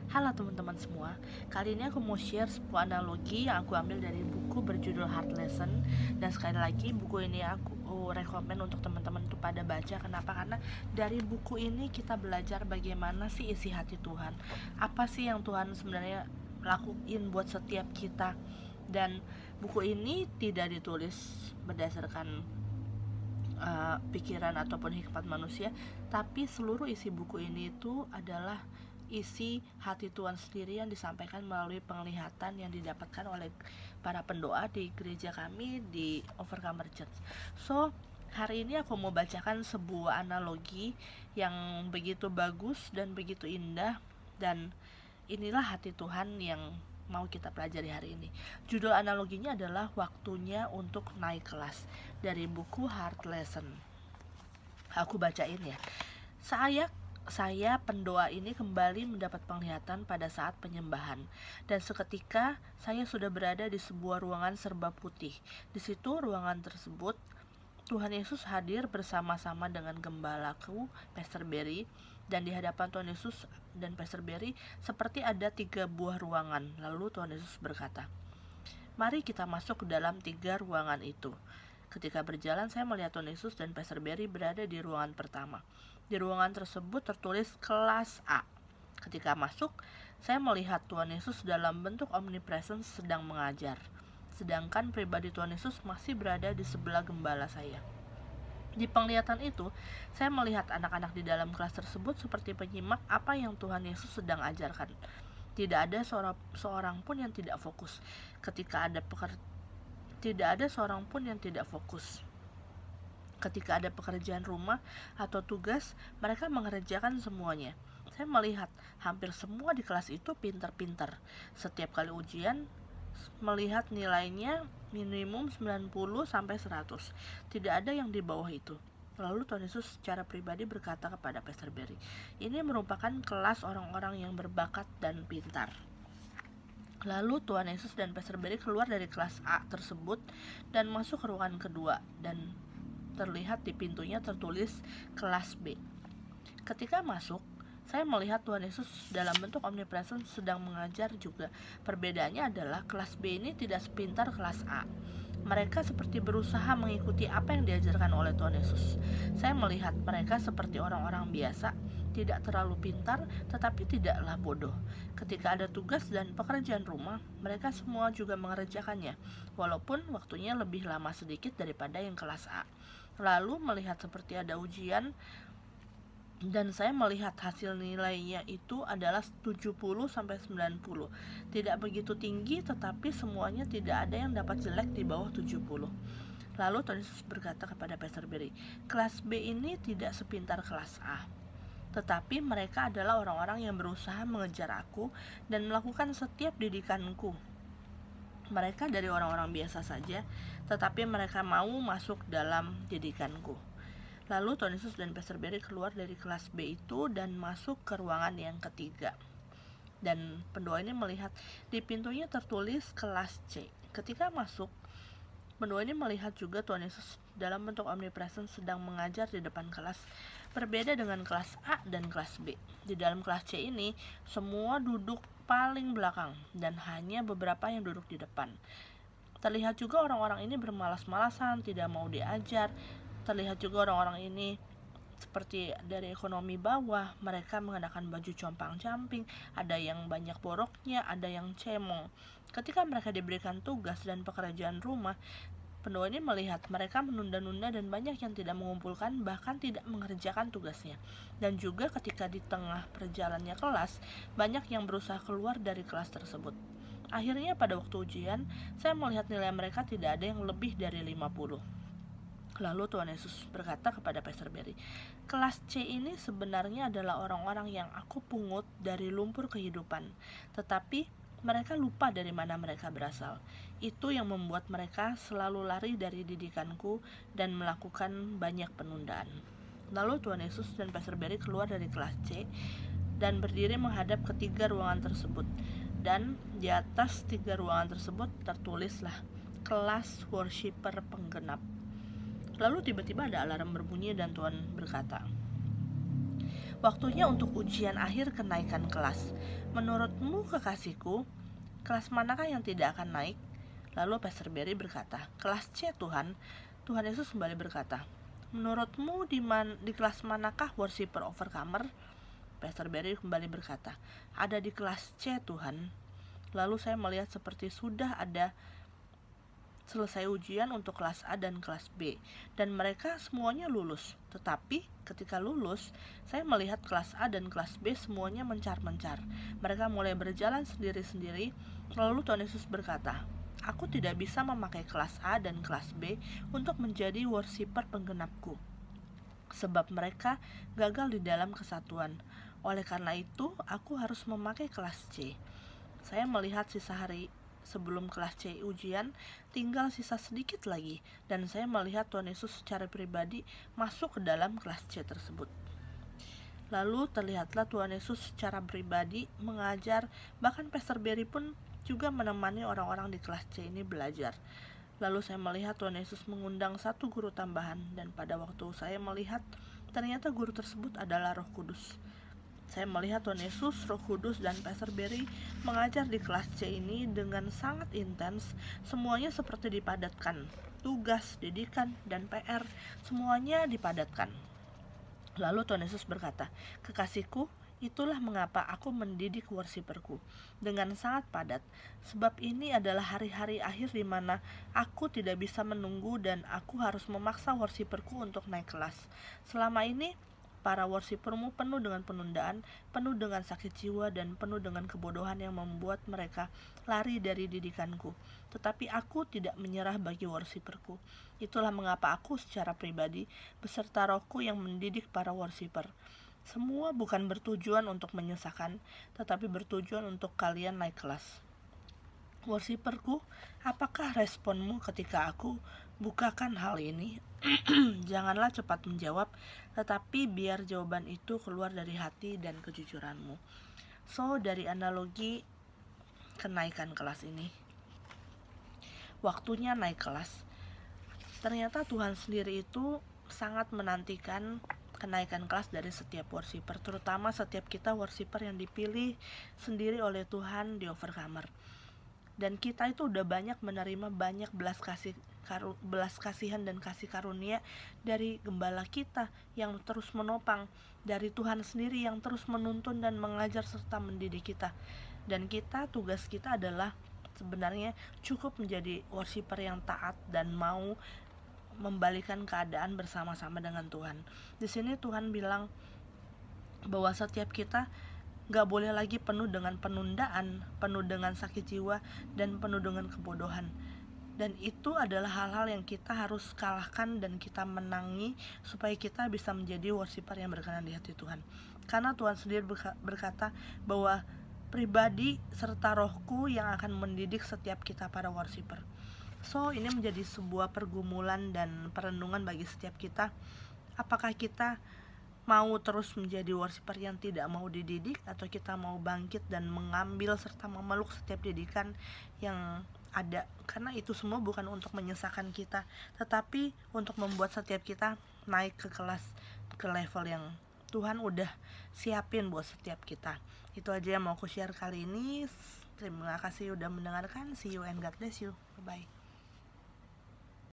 Halo teman-teman semua, kali ini aku mau share sebuah analogi yang aku ambil dari buku berjudul Hard Lesson. Dan sekali lagi buku ini aku rekomen untuk teman-teman tuh pada baca. Kenapa? Karena dari buku ini kita belajar bagaimana sih isi hati Tuhan. Apa sih yang Tuhan sebenarnya lakuin buat setiap kita. Dan buku ini tidak ditulis berdasarkan pikiran ataupun hikmat manusia, tapi seluruh isi buku ini itu adalah isi hati Tuhan sendiri yang disampaikan melalui penglihatan yang didapatkan oleh para pendoa di gereja kami di Overcomer Church. So, hari ini aku mau bacakan sebuah analogi yang begitu bagus dan begitu indah, dan inilah hati Tuhan yang mau kita pelajari hari ini. Judul analoginya adalah Waktunya untuk Naik Kelas, dari buku Hard Lesson. Aku bacain ya. Saya pendoa ini kembali mendapat penglihatan pada saat penyembahan, dan seketika saya sudah berada di sebuah ruangan serba putih. Di situ ruangan tersebut Tuhan Yesus hadir bersama-sama dengan gembalaku Pastor Berry, dan di hadapan Tuhan Yesus dan Pastor Berry seperti ada 3 buah ruangan. Lalu Tuhan Yesus berkata, "Mari kita masuk ke dalam 3 ruangan itu." Ketika berjalan, saya melihat Tuhan Yesus dan Pastor Berry berada di ruangan pertama. Di ruangan tersebut tertulis kelas A. Ketika masuk, saya melihat Tuhan Yesus dalam bentuk omnipresence sedang mengajar, sedangkan pribadi Tuhan Yesus masih berada di sebelah gembala saya. Di penglihatan itu, saya melihat anak-anak di dalam kelas tersebut seperti penyimak apa yang Tuhan Yesus sedang ajarkan. Tidak ada seorang pun yang tidak fokus. Tidak ada seorang pun yang tidak fokus. Ketika ada pekerjaan rumah atau tugas, mereka mengerjakan semuanya. Saya melihat hampir semua di kelas itu pintar-pintar. Setiap kali ujian, melihat nilainya minimum 90 sampai 100. Tidak ada yang di bawah itu. Lalu Tuhan Yesus secara pribadi berkata kepada Pastor Berry, "Ini merupakan kelas orang-orang yang berbakat dan pintar." Lalu Tuhan Yesus dan Pastor Berry keluar dari kelas A tersebut dan masuk ke ruangan kedua, dan terlihat di pintunya tertulis kelas B. Ketika masuk, saya melihat Tuhan Yesus dalam bentuk omnipresence sedang mengajar juga. Perbedaannya adalah kelas B ini tidak sepintar kelas A. Mereka seperti berusaha mengikuti apa yang diajarkan oleh Tuhan Yesus. Saya melihat mereka seperti orang-orang biasa, tidak terlalu pintar, tetapi tidaklah bodoh. Ketika ada tugas dan pekerjaan rumah, mereka semua juga mengerjakannya, walaupun waktunya lebih lama sedikit daripada yang kelas A. Lalu melihat seperti ada ujian, dan saya melihat hasil nilainya itu adalah 70 sampai 90. Tidak begitu tinggi, tetapi semuanya tidak ada yang dapat jelek di bawah 70. Lalu Tuhan Yesus berkata kepada Pastor Berry, "Kelas B ini tidak sepintar kelas A, tetapi mereka adalah orang-orang yang berusaha mengejar aku dan melakukan setiap didikanku. Mereka dari orang-orang biasa saja, tetapi mereka mau masuk dalam didikanku." Lalu Tuhan Yesus dan Pastor Berry keluar dari kelas B itu dan masuk ke ruangan yang ketiga. Dan pendoa ini melihat di pintunya tertulis kelas C. Ketika masuk, pendoa ini melihat juga Tuhan Yesus dalam bentuk omnipresence sedang mengajar di depan kelas. Berbeda dengan kelas A dan kelas B. Di dalam kelas C ini, semua duduk paling belakang dan hanya beberapa yang duduk di depan. Terlihat juga orang-orang ini bermalas-malasan, tidak mau diajar. Terlihat juga orang-orang ini seperti dari ekonomi bawah. Mereka mengenakan baju compang-camping, ada yang banyak boroknya, ada yang cemong. Ketika mereka diberikan tugas dan pekerjaan rumah, pendoa ini melihat mereka menunda-nunda dan banyak yang tidak mengumpulkan, bahkan tidak mengerjakan tugasnya. Dan juga ketika di tengah perjalanannya kelas, banyak yang berusaha keluar dari kelas tersebut. Akhirnya pada waktu ujian, saya melihat nilai mereka tidak ada yang lebih dari 50. Lalu Tuhan Yesus berkata kepada Pastor Berry, "Kelas C ini sebenarnya adalah orang-orang yang aku pungut dari lumpur kehidupan, tetapi mereka lupa dari mana mereka berasal. Itu yang membuat mereka selalu lari dari didikanku dan melakukan banyak penundaan." Lalu Tuhan Yesus dan Pastor Berry keluar dari kelas C dan berdiri menghadap ke 3 ruangan tersebut. Dan di atas 3 ruangan tersebut tertulislah kelas worshiper penggenap. Lalu tiba-tiba ada alarm berbunyi dan Tuhan berkata, Waktunya untuk ujian akhir kenaikan kelas. Menurutmu kekasihku, kelas manakah yang tidak akan naik? Lalu Pastor Barry berkata, kelas C Tuhan. Tuhan Yesus kembali berkata, menurutmu di kelas manakah worshiper overcomer? Pastor Barry kembali berkata, ada di kelas C Tuhan. Lalu saya melihat seperti sudah ada selesai ujian untuk kelas A dan kelas B, dan mereka semuanya lulus. Tetapi ketika lulus, saya melihat kelas A dan kelas B semuanya mencar-mencar. Mereka mulai berjalan sendiri-sendiri. Lalu Tuhan Yesus berkata, aku tidak bisa memakai kelas A dan kelas B untuk menjadi worshiper penggenapku, sebab mereka gagal di dalam kesatuan. Oleh karena itu, aku harus memakai kelas C. Saya melihat sisa hari sebelum kelas C ujian, tinggal sisa sedikit lagi, dan saya melihat Tuhan Yesus secara pribadi masuk ke dalam kelas C tersebut. Lalu terlihatlah Tuhan Yesus secara pribadi mengajar, bahkan Pastor Barry pun juga menemani orang-orang di kelas C ini belajar. Lalu saya melihat Tuhan Yesus mengundang satu guru tambahan, dan pada waktu saya melihat, ternyata guru tersebut adalah Roh Kudus. Saya melihat Tuhan Yesus, Roh Kudus, dan Pastor Barry mengajar di kelas C ini dengan sangat intens. Semuanya seperti dipadatkan. Tugas, didikan, dan PR, semuanya dipadatkan. Lalu Tuhan Yesus berkata, kekasihku, itulah mengapa aku mendidik worshiperku dengan sangat padat. Sebab ini adalah hari-hari akhir di mana aku tidak bisa menunggu dan aku harus memaksa worshiperku untuk naik kelas. Selama ini, para worshipermu penuh dengan penundaan, penuh dengan sakit jiwa, dan penuh dengan kebodohan yang membuat mereka lari dari didikanku. Tetapi aku tidak menyerah bagi worshiperku. Itulah mengapa aku secara pribadi beserta Rohku yang mendidik para worshiper. Semua bukan bertujuan untuk menyusahkan, tetapi bertujuan untuk kalian naik kelas. Worshiperku, apakah responmu ketika aku bukakan hal ini? Janganlah cepat menjawab, tetapi biar jawaban itu keluar dari hati dan kejujuranmu. So, dari analogi kenaikan kelas ini, waktunya naik kelas. Ternyata Tuhan sendiri itu sangat menantikan kenaikan kelas dari setiap worshiper, terutama setiap kita worshiper yang dipilih sendiri oleh Tuhan di Overcomer. Dan kita itu udah banyak menerima banyak belas kasihan dan kasih karunia dari gembala kita yang terus menopang, dari Tuhan sendiri yang terus menuntun dan mengajar serta mendidik kita. Dan tugas kita adalah sebenarnya cukup menjadi worshiper yang taat dan mau membalikan keadaan bersama-sama dengan Tuhan. Di sini Tuhan bilang bahwa setiap kita gak boleh lagi penuh dengan penundaan, penuh dengan sakit jiwa, dan penuh dengan kebodohan. Dan itu adalah hal-hal yang kita harus kalahkan dan kita menangi supaya kita bisa menjadi worshiper yang berkenan di hati Tuhan. Karena Tuhan sendiri berkata bahwa pribadi serta Rohku yang akan mendidik setiap kita para worshiper. So, ini menjadi sebuah pergumulan dan perenungan bagi setiap kita. Apakah kita mau terus menjadi worshiper yang tidak mau dididik, atau kita mau bangkit dan mengambil serta memeluk setiap didikan yang ada, karena itu semua bukan untuk menyesatkan kita, tetapi untuk membuat setiap kita naik ke kelas, ke level yang Tuhan udah siapin buat setiap kita. Itu aja yang mau aku share kali ini. Terima kasih udah mendengarkan. See you and God bless you. Bye bye.